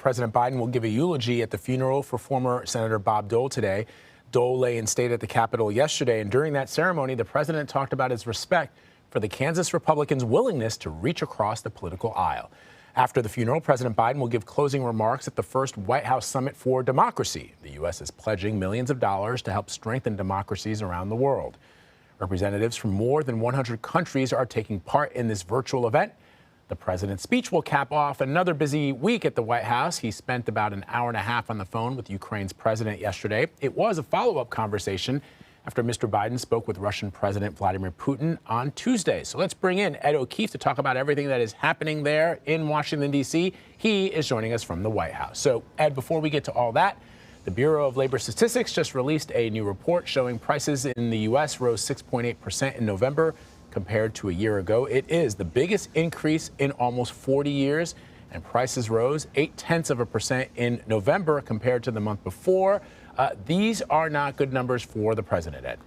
President Biden will give a eulogy at the funeral for former Senator Bob Dole today. Dole lay in state at the Capitol yesterday, and during that ceremony, the president talked about his respect for the Kansas Republicans' willingness to reach across the political aisle. After the funeral, President Biden will give closing remarks at the first White House Summit for Democracy. The U.S. is pledging millions of dollars to help strengthen democracies around the world. Representatives from more than 100 countries are taking part in this virtual event. The president's speech will cap off another busy week at the White House. He spent about an hour and a half on the phone with Ukraine's president yesterday. It was a follow-up conversation after Mr. Biden spoke with Russian President Vladimir Putin on Tuesday. So let's bring in Ed O'Keefe to talk about everything that is happening there in Washington, D.C. He is joining us from the White House. So, Ed, before we get to all that, the Bureau of Labor Statistics just released a new report showing prices in the U.S. rose 6.8% in November compared to a year ago. It is the biggest increase in almost 40 years, and prices rose 0.8% in November compared to the month before. These are not good numbers for the president, Ed.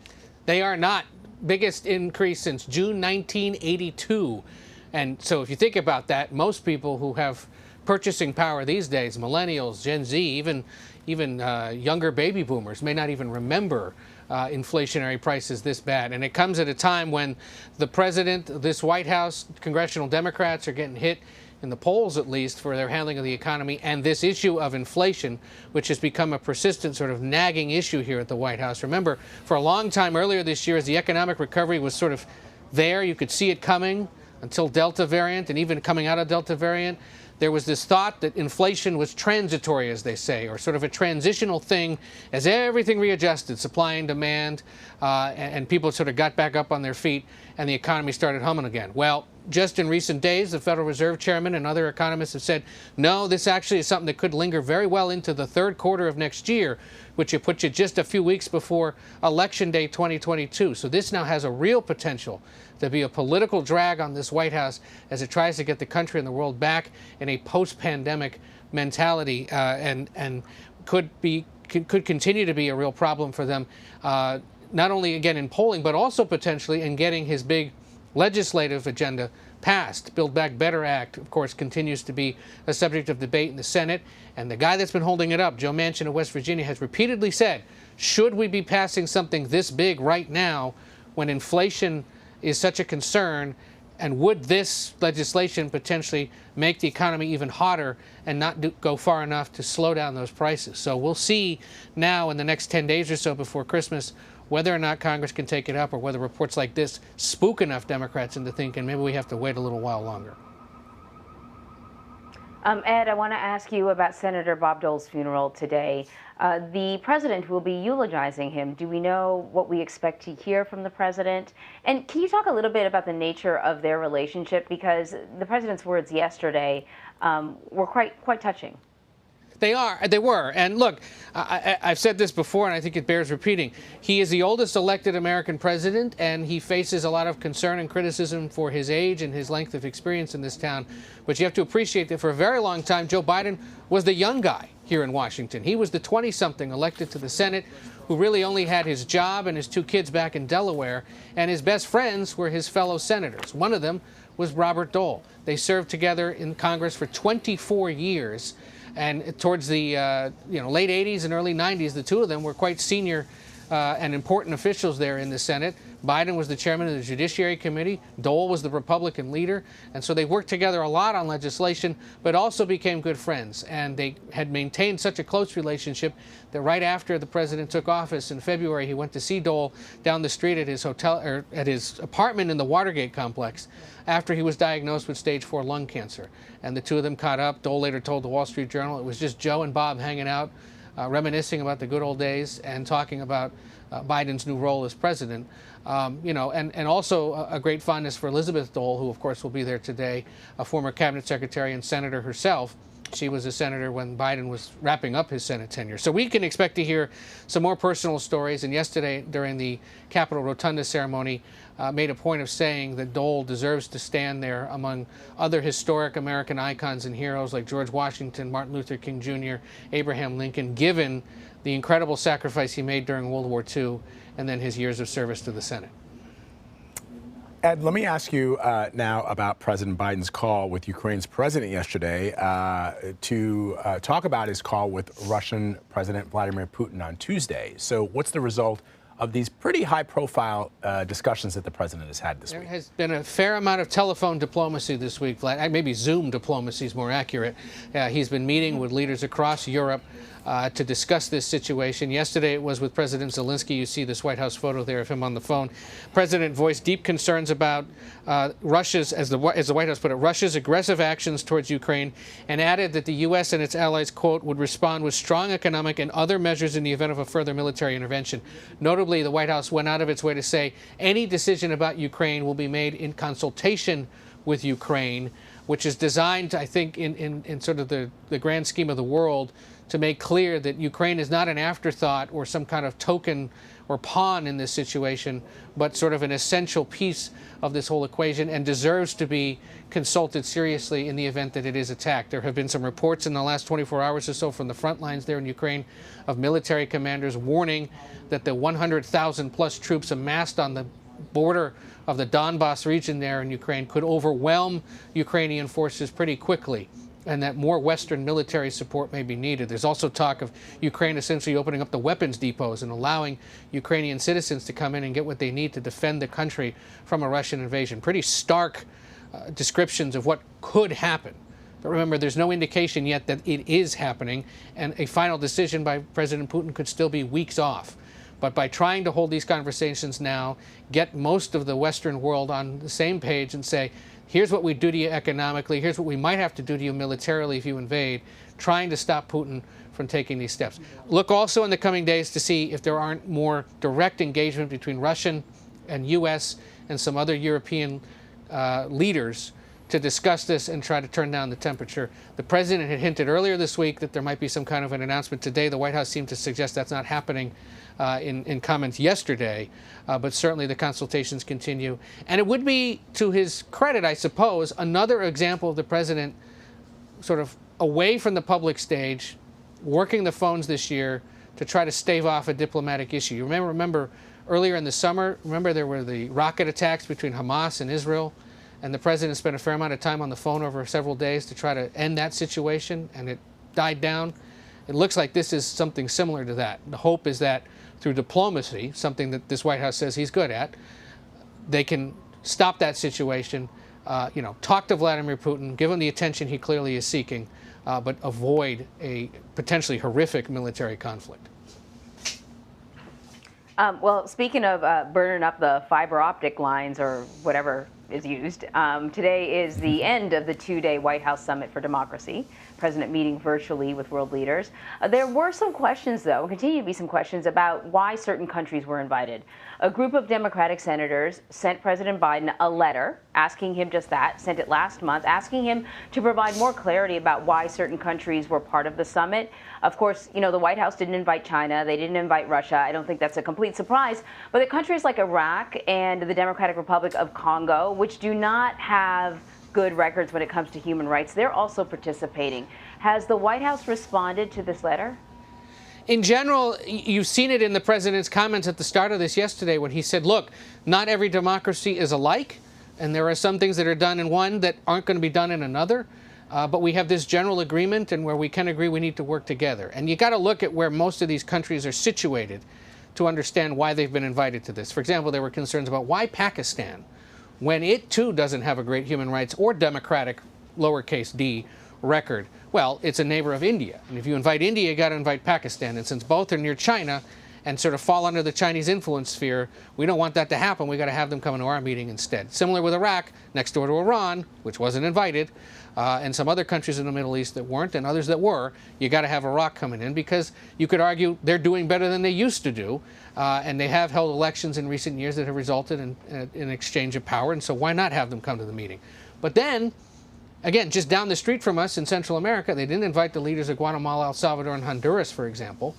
They are not. Biggest increase since June 1982. And so if you think about that, most people who have purchasing power these days, millennials, Gen Z, even younger baby boomers, may not even remember inflationary prices this bad. And it comes at a time when the president, this White House, congressional Democrats are getting hit, in the polls at least, for their handling of the economy, and this issue of inflation, which has become a persistent sort of nagging issue here at the White House. Remember, for a long time earlier this year, as the economic recovery was sort of there, you could see it coming until Delta variant, and even coming out of Delta variant, there was this thought that inflation was transitory, as they say, or sort of a transitional thing as everything readjusted, supply and demand, and people sort of got back up on their feet and the economy started humming again. Well, just in recent days, the Federal Reserve Chairman and other economists have said, no, this actually is something that could linger very well into the third quarter of next year, which would put you just a few weeks before Election Day 2022. So this now has a real potential to be a political drag on this White House as it tries to get the country and the world back in a post-pandemic mentality, and could continue to be a real problem for them, not only again in polling, but also potentially in getting his big legislative agenda passed. Build Back Better Act, of course, continues to be a subject of debate in the Senate. And the guy that's been holding it up, Joe Manchin of West Virginia, has repeatedly said, should we be passing something this big right now when inflation is such a concern? And would this legislation potentially make the economy even hotter and not go far enough to slow down those prices? So we'll see now in the next 10 days or so before Christmas whether or not Congress can take it up, or whether reports like this spook enough Democrats into thinking maybe we have to wait a little while longer. Ed, I want to ask you about Senator Bob Dole's funeral today. The president will be eulogizing him. Do we know what we expect to hear from the president? And can you talk a little bit about the nature of their relationship? Because the president's words yesterday were quite touching. They were. And look, I've said this before, and I think it bears repeating. He is the oldest elected American president, and he faces a lot of concern and criticism for his age and his length of experience in this town. But you have to appreciate that for a very long time, Joe Biden was the young guy here in Washington. He was the 20-something elected to the Senate who really only had his job and his two kids back in Delaware, and his best friends were his fellow senators. One of them was Robert Dole. They served together in Congress for 24 years. And towards the late 80s and early 90s, the two of them were quite senior and important officials there in the Senate. Biden was the chairman of the Judiciary Committee. Dole was the Republican leader. And so they worked together a lot on legislation, but also became good friends. And they had maintained such a close relationship that right after the president took office in February, he went to see Dole down the street at his hotel, or at his apartment in the Watergate complex, after he was diagnosed with stage 4 lung cancer. And the two of them caught up. Dole later told the Wall Street Journal it was just Joe and Bob hanging out, reminiscing about the good old days and talking about Biden's new role as president. And also a great fondness for Elizabeth Dole, who of course will be there today, a former cabinet secretary and senator herself. She was a senator when Biden was wrapping up his Senate tenure. So we can expect to hear some more personal stories. And yesterday, during the Capitol Rotunda ceremony, made a point of saying that Dole deserves to stand there among other historic American icons and heroes like George Washington, Martin Luther King Jr., Abraham Lincoln, given the incredible sacrifice he made during World War II and then his years of service to the Senate. Ed, let me ask you now about President Biden's call with Ukraine's president yesterday to talk about his call with Russian President Vladimir Putin on Tuesday. So what's the result of these pretty high-profile discussions that the president has had this week? There has been a fair amount of telephone diplomacy this week. Maybe Zoom diplomacy is more accurate. He's been meeting with leaders across Europe to discuss this situation. Yesterday it was with President Zelensky. You see this White House photo there of him on the phone. President voiced deep concerns about Russia's, as the White House put it, Russia's aggressive actions towards Ukraine, and added that the U.S. and its allies, quote, would respond with strong economic and other measures in the event of a further military intervention. Notably, the White House went out of its way to say any decision about Ukraine will be made in consultation with Ukraine, which is designed, I think, in sort of the grand scheme of the world, to make clear that Ukraine is not an afterthought or some kind of token or pawn in this situation, but sort of an essential piece of this whole equation and deserves to be consulted seriously in the event that it is attacked. There have been some reports in the last 24 hours or so from the front lines there in Ukraine of military commanders warning that the 100,000 plus troops amassed on the border of the Donbass region there in Ukraine could overwhelm Ukrainian forces pretty quickly, and that more Western military support may be needed. There's also talk of Ukraine essentially opening up the weapons depots and allowing Ukrainian citizens to come in and get what they need to defend the country from a Russian invasion. Pretty stark descriptions of what could happen. But remember, there's no indication yet that it is happening, and a final decision by President Putin could still be weeks off. But by trying to hold these conversations now, get most of the Western world on the same page and say, here's what we do to you economically, here's what we might have to do to you militarily if you invade, trying to stop Putin from taking these steps. Look also in the coming days to see if there aren't more direct engagement between Russian and U.S. and some other European leaders to discuss this and try to turn down the temperature. The president had hinted earlier this week that there might be some kind of an announcement today. The White House seemed to suggest that's not happening in comments yesterday, but certainly the consultations continue. And it would be, to his credit, I suppose, another example of the president sort of away from the public stage, working the phones this year to try to stave off a diplomatic issue. You remember earlier in the summer, there were the rocket attacks between Hamas and Israel, and the president spent a fair amount of time on the phone over several days to try to end that situation, and it died down. It looks like this is something similar to that. The hope is that through diplomacy, something that this White House says he's good at, they can stop that situation, talk to Vladimir Putin, give him the attention he clearly is seeking, but avoid a potentially horrific military conflict. Well, speaking of burning up the fiber optic lines or whatever is used, today is the end of the two-day White House Summit for Democracy. President meeting virtually with world leaders. There were some questions, though, continue to be some questions about why certain countries were invited. A group of Democratic senators sent President Biden a letter asking him just that, sent it last month, asking him to provide more clarity about why certain countries were part of the summit. Of course, the White House didn't invite China. They didn't invite Russia. I don't think that's a complete surprise. But the countries like Iraq and the Democratic Republic of Congo, which do not have good records when it comes to human rights, they're also participating. Has the White House responded to this letter? In general, you've seen it in the president's comments at the start of this yesterday when he said, look, not every democracy is alike, and there are some things that are done in one that aren't going to be done in another. But we have this general agreement, and where we can agree, we need to work together. And you got to look at where most of these countries are situated to understand why they've been invited to this. For example, there were concerns about why Pakistan, when it too doesn't have a great human rights or democratic, lowercase d, record. Well, it's a neighbor of India. And if you invite India, you got to invite Pakistan. And since both are near China and sort of fall under the Chinese influence sphere, we don't want that to happen. We got to have them come to our meeting instead. Similar with Iraq, next door to Iran, which wasn't invited, and some other countries in the Middle East that weren't, and others that were. You got to have Iraq coming in because you could argue they're doing better than they used to do, and they have held elections in recent years that have resulted in an exchange of power, and so why not have them come to the meeting? But then, again, just down the street from us in Central America, they didn't invite the leaders of Guatemala, El Salvador, and Honduras, for example,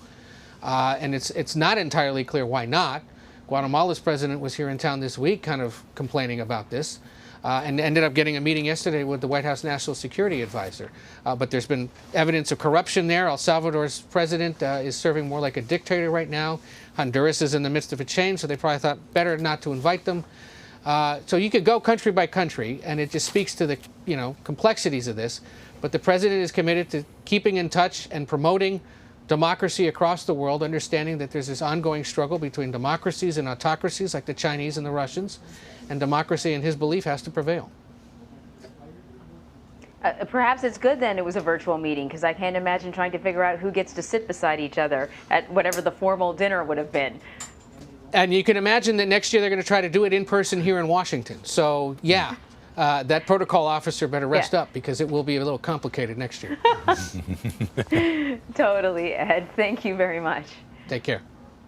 and it's not entirely clear why not. Guatemala's president was here in town this week kind of complaining about this. And ended up getting a meeting yesterday with the White House National Security Advisor. But there's been evidence of corruption there. El Salvador's president is serving more like a dictator right now. Honduras is in the midst of a change, so they probably thought better not to invite them. So you could go country by country, and it just speaks to the complexities of this. But the president is committed to keeping in touch and promoting democracy across the world, understanding that there's this ongoing struggle between democracies and autocracies like the Chinese and the Russians, and democracy, in his belief, has to prevail. Perhaps it's good then it was a virtual meeting, because I can't imagine trying to figure out who gets to sit beside each other at whatever the formal dinner would have been. And you can imagine that next year they're going to try to do it in person here in Washington. So, yeah, that protocol officer better rest up, because it will be a little complicated next year. Totally, Ed. Thank you very much. Take care.